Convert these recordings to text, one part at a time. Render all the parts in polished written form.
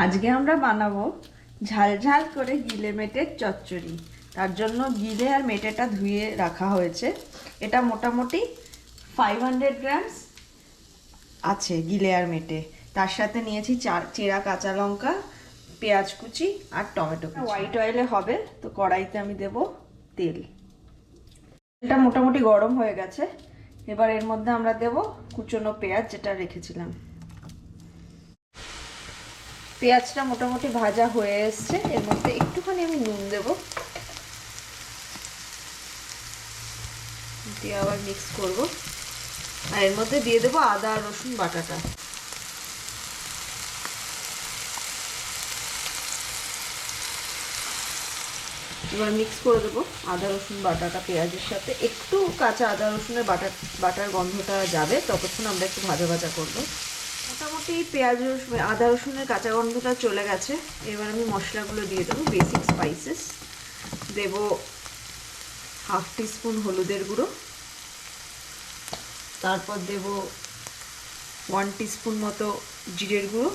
আজকে আমরা বানাবো ঝাল ঝাল করে গিলে মেটের চচ্চড়ি। তার জন্য গিলে আর মেটেটা ধুয়ে রাখা হয়েছে। এটা মোটামুটি 500 গ্রামস আছে গিলে আর মেটে। তার সাথে নিয়েছি চেরা কাঁচা লঙ্কা, পেঁয়াজ কুচি আর টমেটো কুচি। হোয়াইট অয়েলে হবে, তো কড়াইতে আমি দেব তেল। তেলটা মোটামুটি গরম হয়ে গেছে। এবার এর মধ্যে আমরা দেব কুচনো পেঁয়াজ যেটা রেখেছিলাম। পেঁয়াজটা মোটামুটি ভাজা হয়ে এসছে। এর মধ্যে একটুখানি আমি নুন দেব, দিয়ে আবার মিক্স করব। আর এর মধ্যে দিয়ে দেবো আদা আর রসুন বাটাটা। এবার মিক্স করে দেবো আদা রসুন বাটাটা পেঁয়াজের সাথে। একটু কাঁচা আদা রসুনের বাটার গন্ধটা যাবে, ততক্ষণ আমরা একটু ভাজা ভাজা করবো। মোটামুটি পেঁয়াজ আদা রসুনের কাঁচা গন্ধটা চলে গেছে। এবার আমি মশলাগুলো দিয়ে দেবো। বেসিক স্পাইসেস দেব, হাফ টিস্পুন হলুদের গুঁড়ো, তারপর দেব 1 টিস্পুন মতো জিরের গুঁড়ো,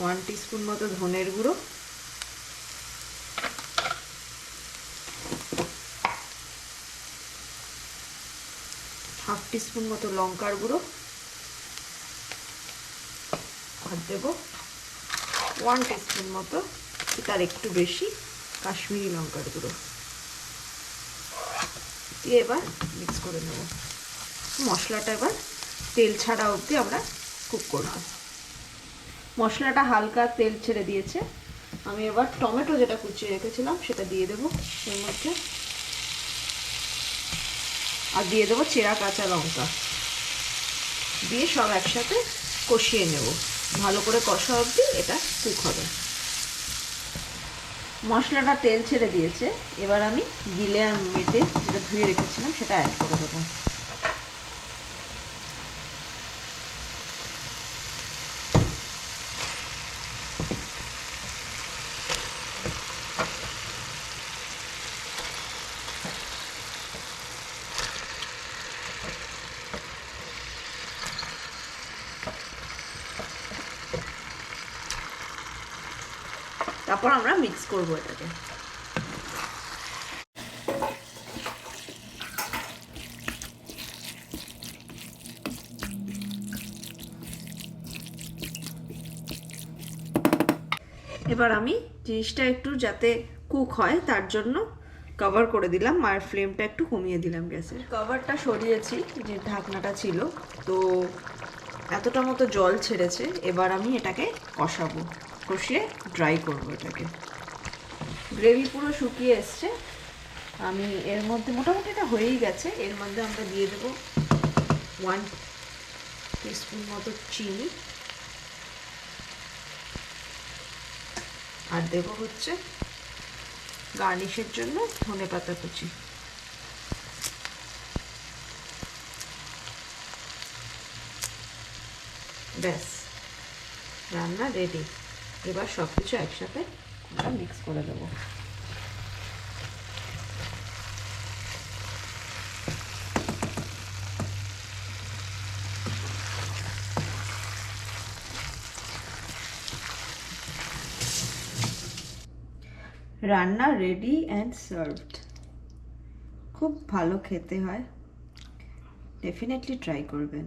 1 টিস্পুন মতো ধনের গুঁড়ো, হাফ টিস্পুন মতো লঙ্কার গুঁড়ো, আর দেব 1 টিস্পুন মতো, তার একটু বেশি, কাশ্মীরি লঙ্কার গুঁড়ো দিয়ে এবার মিক্স করে নেব। মশলাটা এবার তেল ছাড়া অবধি আমরা কুক করব। মশলাটা হালকা তেল ছেড়ে দিয়েছে। আমি এবার টমেটো যেটা কুচিয়ে রেখেছিলাম সেটা দিয়ে দেবো এর মধ্যে, আর দিয়ে দেবো চেরা কাঁচা লঙ্কা, দিয়ে সব একসাথে কষিয়ে নেব। ভালো করে কষা অবধি এটা কুক হবে। মশলাটা তেল ছেড়ে দিয়েছে। এবার আমি গিলে আর মেটে যেটা ধুয়ে রেখেছিলাম সেটা অ্যাড করে দেবো। তারপর আমরা মিক্স করব এটাকে। এবার আমি জিনিসটা একটু যাতে কুক হয় তার জন্য কভার করে দিলাম, আর ফ্লেমটা একটু কমিয়ে দিলাম গ্যাসের। কভারটা সরিয়েছি, যে ঢাকনাটা ছিল, তো এতটা মতো জল ছেড়েছে। এবার আমি এটাকে কষাবো, কষিয়ে ড্রাই করবো এটাকে। গ্রেভি পুরো শুকিয়ে এসছে। আমি এর মধ্যে মোটামুটি এটা হয়েই গেছে। এর মধ্যে আমরা দিয়ে দেবো 1 টিস্পুন মতো চিনি, আর দেব হচ্ছে গার্নিশের জন্য ধনেপাতা কুচি। ব্যাস, রান্না রেডি। এবার সব কিছু একসাথে আমরা মিক্স করে দেবো। রান্না রেডি অ্যান্ড সার্ভড। খুব ভালো খেতে হয়, ডেফিনেটলি ট্রাই করবেন।